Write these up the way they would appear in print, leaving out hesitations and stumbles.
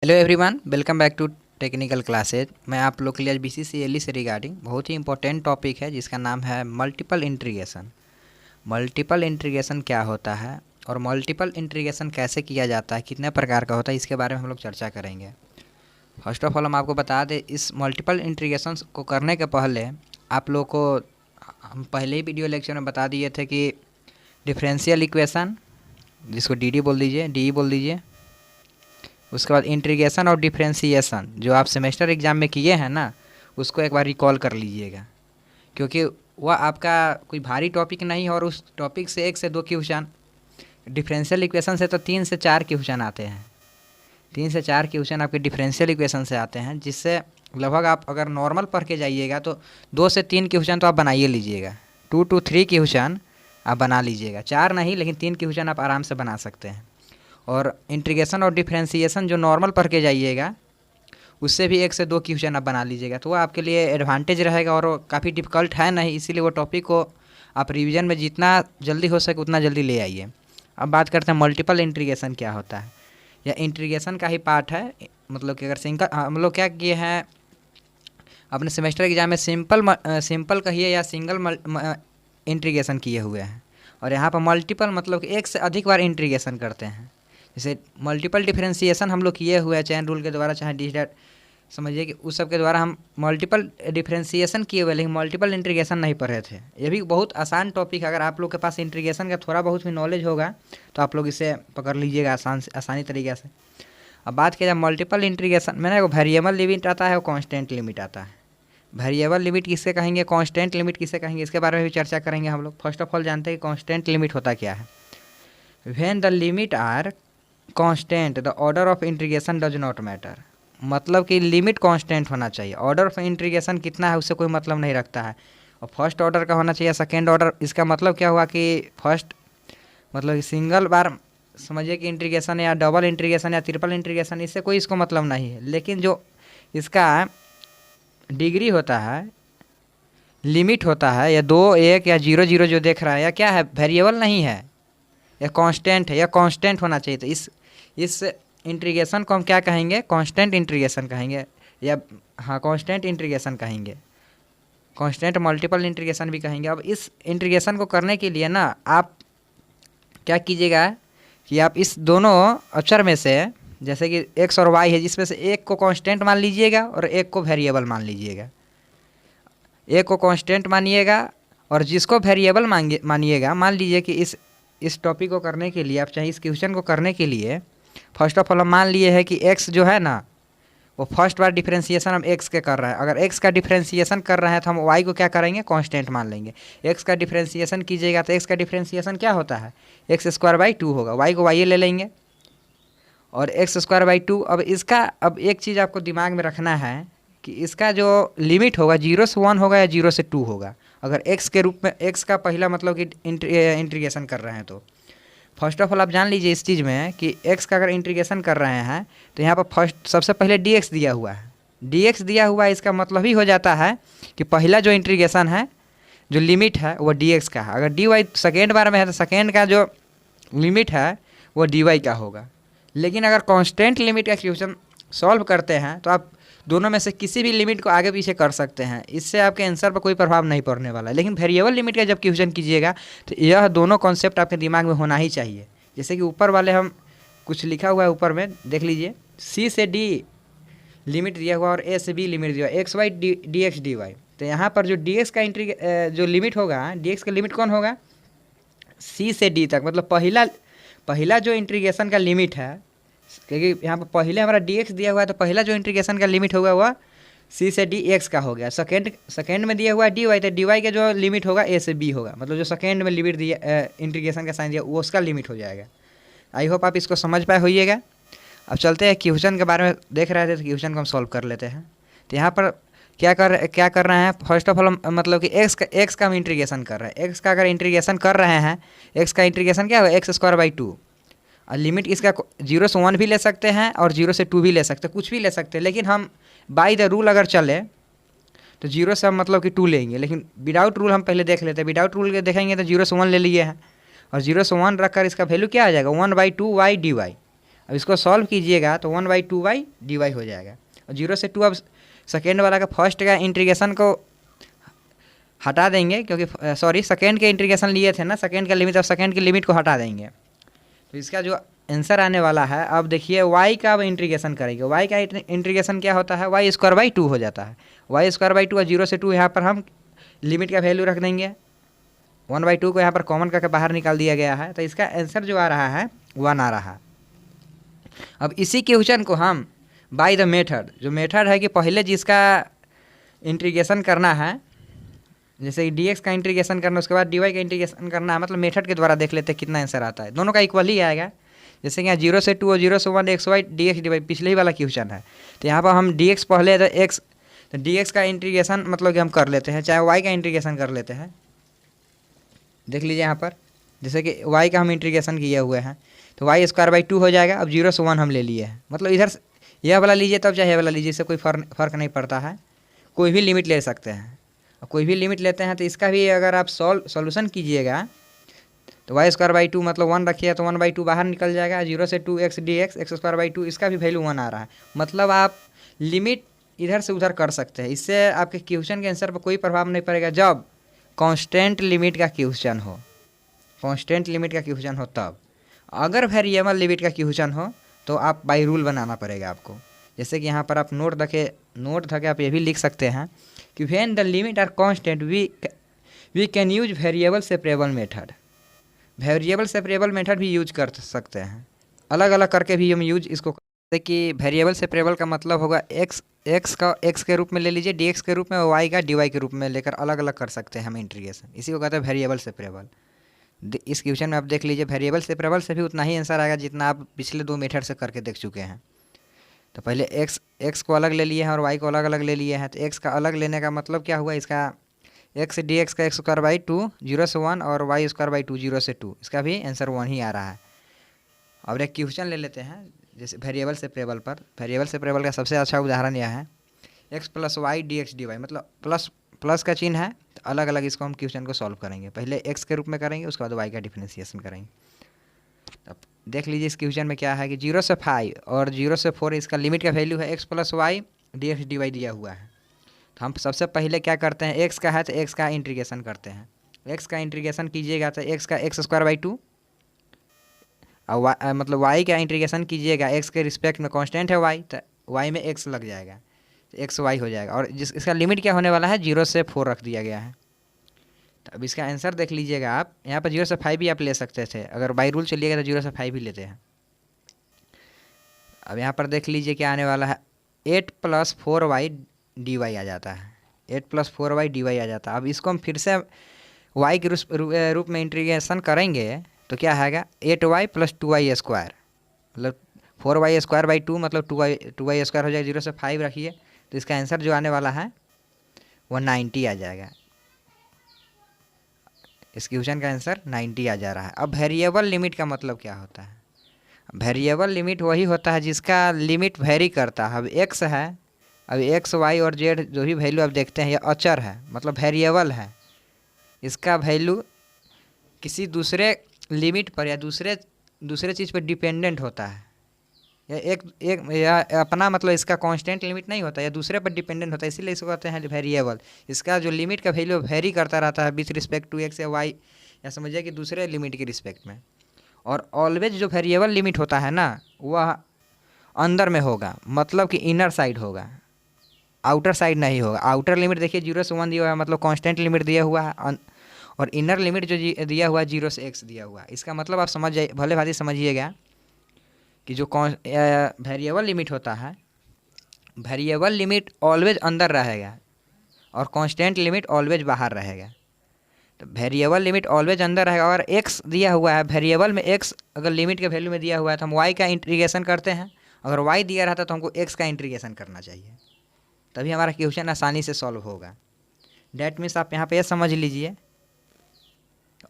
Hello everyone, welcome back to technical classes. मैं आप लोग के लिए आज BCCLE से रिगार्डिंग बहुत ही इंपॉर्टेंट टॉपिक है जिसका नाम है मल्टीपल इंटीग्रेशन। मल्टीपल इंटीग्रेशन क्या होता है और मल्टीपल इंटीग्रेशन कैसे किया जाता है, कितने प्रकार का होता है, इसके बारे में हम लोग चर्चा करेंगे। फर्स्ट ऑफ ऑल हम आपको बता दें, इस मल्टीपल इंटीग्रेशन को करने के पहले आप लोग को हम पहले ही वीडियो लेक्चर में बता दिए थे कि डिफरेंशियल इक्वेशन, जिसको डी बोल दीजिए, डी बोल दीजिए। उसके बाद इंटीग्रेशन और डिफरेंशिएशन जो आप सेमेस्टर एग्ज़ाम में किए हैं ना, उसको एक बार रिकॉल कर लीजिएगा, क्योंकि वह आपका कोई भारी टॉपिक नहीं है और उस टॉपिक से 1 से 2 क्वेश्चन, डिफरेंशियल इक्वेशन से तो 3 से 4 क्वेश्चन आते हैं। 3 से 4 क्वेश्चन आपके डिफरेंशियल इक्वेशन से आते हैं, जिससे लगभग आप अगर नॉर्मल पढ़ के जाइएगा तो 2 से 3 क्वेश्चन तो आप बनाइए लीजिएगा। 2 to 3 क्वेश्चन आप बना लीजिएगा, 4 नहीं लेकिन 3 क्वेश्चन आप आराम से बना सकते हैं। और इंटीग्रेशन और डिफरेंशिएशन जो नॉर्मल पढ़ के जाइएगा उससे भी 1 से 2 क्वेश्चन आप बना लीजिएगा, तो वो आपके लिए एडवांटेज रहेगा और वो काफ़ी डिफ़िकल्ट है नहीं, इसीलिए वो टॉपिक को आप रिवीजन में जितना जल्दी हो सके उतना जल्दी ले आइए। अब बात करते हैं मल्टीपल इंटीग्रेशन क्या होता है। यह इंटीग्रेशन का ही पार्ट है, मतलब कि अगर सिंगल हम लोग क्या किए हैं अपने सेमेस्टर एग्जाम में सिंपल कहिए या सिंगल इंटीग्रेशन किए हुए हैं, और यहाँ पर मल्टीपल मतलब कि 1 से अधिक बार इंटीग्रेशन करते हैं। जैसे मल्टीपल डिफरेंशिएशन हम लोग किए हुए हैं चैन रूल के द्वारा, चाहे डिजिटल समझिए कि उस सब के द्वारा हम मल्टीपल डिफरेंशिएशन किए हुए, लेकिन मल्टीपल इंटीग्रेशन नहीं पढ़े थे। ये भी बहुत आसान टॉपिक है, अगर आप लोग के पास इंटीग्रेशन का थोड़ा बहुत भी नॉलेज होगा तो आप लोग इसे पकड़ लीजिएगा आसानी तरीके से। अब बात किया जाए मल्टीपल इंटीग्रेशन में ना, वो वेरिएबल लिमिट आता है और कॉन्स्टेंट लिमिट आता है। वेरिएबल लिमिट किससे कहेंगे, कॉन्स्टेंट लिमिट किससे कहेंगे, इसके बारे में भी चर्चा करेंगे हम लोग। फर्स्ट ऑफ ऑल जानते हैं कि कॉन्स्टेंट लिमिट होता क्या है। When the limit are constant the order of integration does not matter, मतलब कि लिमिट कांस्टेंट होना चाहिए, ऑर्डर ऑफ इंटीग्रेशन कितना है उससे कोई मतलब नहीं रखता है। और फर्स्ट ऑर्डर का होना चाहिए, सेकेंड ऑर्डर। इसका मतलब क्या हुआ कि फर्स्ट मतलब सिंगल बार समझिए कि इंटीग्रेशन या डबल इंटीग्रेशन या ट्रिपल इंटीग्रेशन, इससे कोई इसको मतलब नहीं है। लेकिन जो इसका डिग्री होता है, लिमिट होता है, या 2, 1 या 0, 0 जो देख रहा है, या क्या है, वेरिएबल नहीं है, या कांस्टेंट है, या कांस्टेंट होना चाहिए। तो इस इंटीग्रेशन को हम क्या कहेंगे, कांस्टेंट इंटीग्रेशन कहेंगे, या हाँ कांस्टेंट इंटीग्रेशन कहेंगे, कांस्टेंट मल्टीपल इंटीग्रेशन भी कहेंगे। अब इस इंटीग्रेशन को करने के लिए ना आप क्या कीजिएगा कि आप इस दोनों अक्षर में से, जैसे कि x और y है, जिसमें से एक को कांस्टेंट मान लीजिएगा और एक को वेरिएबल मान लीजिएगा। एक को कांस्टेंट मानिएगा और जिसको वेरिएबल मानिएगा। मान लीजिए कि इस टॉपिक को करने के लिए, आप चाहे इस क्वेश्चन को करने के लिए फर्स्ट ऑफ ऑल हम मान लिए है कि x जो है ना, वो फर्स्ट बार डिफरेंशिएशन हम x के कर रहे हैं। अगर x का डिफरेंशिएशन कर रहे हैं तो हम y को क्या करेंगे, कांस्टेंट मान लेंगे। x का डिफरेंशिएशन कीजिएगा तो x का डिफरेंशिएशन क्या होता है, x²/2 होगा, y को y ले लेंगे और x²/2। अब एक चीज़ आपको दिमाग में रखना है कि इसका जो लिमिट होगा 0 से 1 होगा या 0 से 2 होगा। अगर x के रूप में, x का पहला मतलब कि इंटीग्रेशन कर रहे हैं तो फर्स्ट ऑफ ऑल आप जान लीजिए इस चीज़ में कि x का अगर इंटीग्रेशन कर रहे हैं तो यहाँ पर सबसे पहले dx दिया हुआ है। dx दिया हुआ है, इसका मतलब ही हो जाता है कि पहला जो इंटीग्रेशन है, जो लिमिट है वो dx का है। अगर dy सेकेंड बार में है तो सेकेंड का जो लिमिट है वो dy का होगा। लेकिन अगर कांस्टेंट लिमिट का क्वेश्चन सॉल्व करते हैं तो आप दोनों में से किसी भी लिमिट को आगे पीछे कर सकते हैं, इससे आपके आंसर पर कोई प्रभाव नहीं पड़ने वाला है। लेकिन वेरिएबल लिमिट का जब क्वेश्चन कीजिएगा तो यह दोनों कॉन्सेप्ट आपके दिमाग में होना ही चाहिए। जैसे कि ऊपर वाले हम कुछ लिखा हुआ है, ऊपर में देख लीजिए, C से D लिमिट दिया हुआ और A से B लिमिट दिया हुआ, XY dx dy। तो यहाँ पर जो dx का जो लिमिट होगा, dx का लिमिट कौन होगा, C से D तक, मतलब पहला जो इंटीग्रेशन का लिमिट है, क्योंकि यहाँ पर पहले हमारा dx दिया हुआ है तो पहला जो इंटीग्रेशन का लिमिट होगा वह c से d x का हो गया। सेकेंड में दिया हुआ है dy, तो dy का जो लिमिट होगा a से b होगा, मतलब जो सेकेंड में लिमिट दिया इंटीग्रेशन का साइन दिया वो उसका लिमिट हो जाएगा। आई होप आप इसको समझ पाए होइएगा। अब चलते हैं क्वेश्चन के बारे में, देख रहे थे तो क्वेश्चन को हम सॉल्व कर लेते हैं। तो यहाँ पर क्या कर रहे हैं, फर्स्ट ऑफ ऑल मतलब कि x का हम इंटीग्रेशन कर रहे हैं। x का अगर इंटीग्रेशन कर रहे हैं, x का इंटीग्रेशन क्या होगा, x²/2। और लिमिट इसका 0 से 1 भी ले सकते हैं और 0 से 2 भी ले सकते हैं, कुछ भी ले सकते हैं। लेकिन हम बाय द रूल अगर चले तो 0 से हम मतलब कि 2 लेंगे, लेकिन विदाउट रूल हम पहले देख लेते हैं। विदाउट रूल के देखेंगे तो 0 से 1 ले लिए हैं और 0 से 1 रखकर इसका वैल्यू क्या आ जाएगा, 1/2y dy। अब इसको सॉल्व कीजिएगा तो 1/2y/dy हो जाएगा। और 0 से 2 अब सेकेंड वाला का फर्स्ट का इंटीग्रेशन को हटा देंगे, क्योंकि सॉरी सेकेंड के इंटीग्रेशन लिए थे ना, सेकेंड का लिमिट, अब सेकेंड की लिमिट को हटा देंगे। तो इसका जो आंसर आने वाला है, अब देखिए y का अब इंटीग्रेशन करेंगे। y का इंटीग्रेशन क्या होता है, y²/2 हो जाता है। y²/2 और 0 से 2 यहाँ पर हम लिमिट का वैल्यू रख देंगे। 1/2 को यहाँ पर कॉमन करके बाहर निकाल दिया गया है, तो इसका आंसर जो आ रहा है 1 आ रहा है। अब इसी क्वेश्चन को हम बाय द मेथड, जो मेथड है कि पहले जिसका इंटीग्रेशन करना है, जैसे dx का इंटीग्रेशन करना, उसके बाद dy का इंटीग्रेशन करना है, मतलब मेथड के द्वारा देख लेते हैं कितना आंसर आता है। दोनों का इक्वल ही आएगा। जैसे कि यहाँ 0 से 2 और 0 से 1 xy dx dy पिछले ही वाला क्वेश्चन है, तो यहाँ पर हम dx पहले तो x, तो dx का इंटीग्रेशन मतलब कि हम कर लेते हैं, चाहे y का इंटीग्रेशन कर लेते हैं। देख लीजिए यहाँ पर, जैसे कि y का हम इंटीग्रेशन किए हुए हैं, तो y²/2 हो जाएगा। अब 0 से 1 हम ले लिए हैं, मतलब इधर यह वाला लीजिए तब चाहे यह वाला लीजिए, इससे कोई फ़र्क नहीं पड़ता है, कोई भी लिमिट ले सकते हैं। और कोई भी लिमिट लेते हैं तो इसका भी अगर आप सॉल्यूशन कीजिएगा तो y²/2 मतलब 1 रखिए तो 1/2 बाहर निकल जाएगा। 0 से 2x dx x²/2, इसका भी वैल्यू 1 आ रहा है। मतलब आप लिमिट इधर से उधर कर सकते हैं, इससे आपके क्वेश्चन के आंसर पर कोई प्रभाव नहीं पड़ेगा। जब कांस्टेंट लिमिट का क्वेश्चन हो, कांस्टेंट लिमिट का क्वेश्चन हो तब। अगर वेरिएबल लिमिट का क्वेश्चन हो तो आप बाई रूल बनाना पड़ेगा आपको। जैसे कि यहाँ पर आप नोट धके आप ये भी लिख सकते हैं कि when the limit are constant we can use variable separable method. Variable separable method भी यूज कर सकते हैं, अलग अलग करके भी हम यूज इसको। जैसे कि वेरिएबल सेपरेबल का मतलब होगा x का x के रूप में ले लीजिए, dx के रूप में, और y का dy के रूप में लेकर अलग अलग कर सकते हैं हम इंटीग्रेशन। इसी को कहते हैं वेरिएबल सेपरेबल। इस क्वेश्चन में आप देख लीजिए, वेरिएबल सेपरेबल से भी उतना ही आंसर आएगा जितना आप पिछले 2 मेथड से करके देख चुके हैं। तो पहले x को अलग ले लिए हैं और y को अलग अलग ले लिए हैं, तो x का अलग लेने का मतलब क्या हुआ, इसका x dx का x²/2 0 से 1 और y²/2 0 से 2, इसका भी आंसर 1 ही आ रहा है। अब एक क्वेश्चन ले लेते हैं जैसे वेरिएबल सेपरेबल पर। वेरिएबल सेपरेबल का सबसे अच्छा उदाहरण यह है x + y dx dy, मतलब प्लस का चिन्ह है, तो अलग अलग इसको हम क्वेश्चन को सॉल्व करेंगे। पहले x के रूप में करेंगे, उसके बाद y का डिफरेंशिएशन करेंगे। अब देख लीजिए इस क्वेश्चन में क्या है कि 0 से 5 और 0 से 4 इसका लिमिट का वैल्यू है, x + y dx dy दिया हुआ है। तो हम सबसे पहले क्या करते हैं, x का है तो x का इंटीग्रेशन करते हैं। x का इंटीग्रेशन कीजिएगा तो x का x²/2, और मतलब y का इंटीग्रेशन कीजिएगा, x के रिस्पेक्ट में कांस्टेंट है y, तो y में x लग जाएगा, तो xy हो जाएगा। और इसका लिमिट क्या होने वाला है, 0 से 4 रख दिया गया है। तो अब इसका आंसर देख लीजिएगा आप, यहाँ पर 0 से 5 भी आप ले सकते थे, अगर बाई रूल चलिएगा तो 0 से 5 भी लेते हैं। अब यहाँ पर देख लीजिए क्या आने वाला है, 8 + 4y dy आ जाता है, 8 + 4y dy आ जाता है। अब इसको हम फिर से y के रूप में इंटीग्रेशन करेंगे तो क्या आएगा, 8y + 2y², मतलब 4y²/2 मतलब 2y² हो जाएगा। 0 से 5 रखिए तो इसका आंसर जो आने वाला है वो 90 आ जाएगा। इस क्वेश्चन का आंसर 90 आ जा रहा है। अब वेरिएबल लिमिट का मतलब क्या होता है, वेरिएबल लिमिट वही होता है जिसका लिमिट वेरी करता है। अब x है, अब x y और z जो भी वैल्यू आप देखते हैं ये अचर है, मतलब वेरिएबल है। इसका वैल्यू किसी दूसरे लिमिट पर या दूसरे चीज़ पर डिपेंडेंट होता है, या अपना मतलब इसका कांस्टेंट लिमिट नहीं होता, या दूसरे पर डिपेंडेंट होता है, इसीलिए इसको कहते हैं वेरिएबल। इसका जो लिमिट का वैल्यू वेरी करता रहता है विथ रिस्पेक्ट टू x या y, या समझिए कि दूसरे लिमिट के रिस्पेक्ट में। और ऑलवेज जो वेरिएबल लिमिट होता है ना, वह अंदर में होगा, मतलब कि इनर साइड होगा, आउटर साइड नहीं होगा। आउटर लिमिट देखिए 0 से 1 दिया हुआ है, मतलब कांस्टेंट लिमिट दिया हुआ है, और इनर लिमिट जो दिया हुआ है 0 से x दिया हुआ है। इसका मतलब आप समझ जाइए, भले भांति समझिएगा कि जो वेरिएबल लिमिट होता है, वेरिएबल लिमिट ऑलवेज अंदर रहेगा और कांस्टेंट लिमिट ऑलवेज बाहर रहेगा। तो वेरिएबल लिमिट ऑलवेज अंदर रहेगा। अगर x दिया हुआ है वेरिएबल में, x अगर लिमिट के वैल्यू में दिया हुआ है तो हम y का इंटीग्रेशन करते हैं, अगर y दिया रहता तो हमको x का इंटीग्रेशन करना चाहिए, तभी हमारा क्वेश्चन आसानी से सॉल्व होगा। डैट मीन्स आप यहाँ पे समझ लीजिए,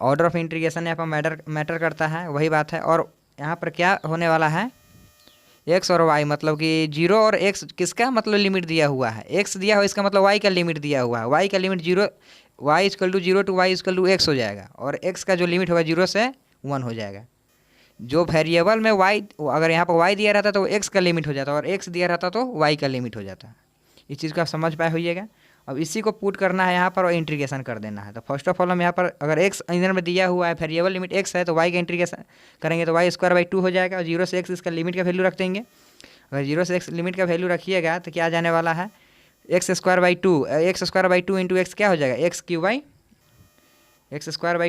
ऑर्डर ऑफ इंटीग्रेशन यहाँ पर मैटर करता है, वही बात है। और यहाँ पर क्या होने वाला है, x और y, मतलब कि 0 और x किसका मतलब लिमिट दिया हुआ है, x दिया हुआ, इसका मतलब y का लिमिट दिया हुआ है। y का limit 0, y = 0 to y = x हो जाएगा, और x का जो लिमिट होगा 0 से 1 हो जाएगा। जो वेरिएबल में y, अगर यहाँ पर y दिया रहता तो x का लिमिट हो जाता, और x दिया रहता तो y का लिमिट हो जाता। इस चीज़ को आप समझ पाए होइएगा। अब इसी को पुट करना है यहाँ पर और इंटीग्रेशन कर देना है। तो फर्स्ट ऑफ ऑल हम यहाँ पर अगर x इधर में दिया हुआ है, वेरिएबल लिमिट x है, तो y का इंटीग्रेशन करेंगे तो y² 2 हो जाएगा, और 0 से x इसका लिमिट का वैल्यू रख देंगे। अगर 0 से x लिमिट का वैल्यू रखिएगा तो क्या आ जाने वाला है, x² 2 इंटू एक्स क्या हो जाएगा, x²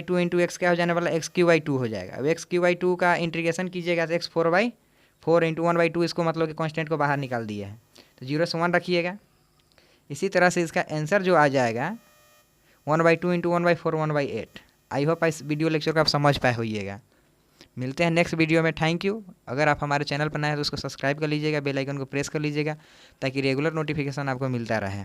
2 इंटू एक्स क्या हो जाने वाला, x³ 2 हो जाएगा। अब x³ 2 का इंटीग्रेशन कीजिएगा तो x4/4 इंटू 1/2, इसको मतलब कि कांस्टेंट को बाहर निकाल दिया है, तो 0 से 1 रखिएगा। इसी तरह से इसका आंसर जो आ जाएगा 1/2 इंटू 1/4 1/8। आई होप इस वीडियो लेक्चर को आप समझ पाए होइएगा। मिलते हैं नेक्स्ट वीडियो में। Thank you. अगर आप हमारे चैनल पर नए हैं तो उसको सब्सक्राइब कर लीजिएगा, बेल आइकन को प्रेस कर लीजिएगा ताकि रेगुलर नोटिफिकेशन आपको मिलता रहे।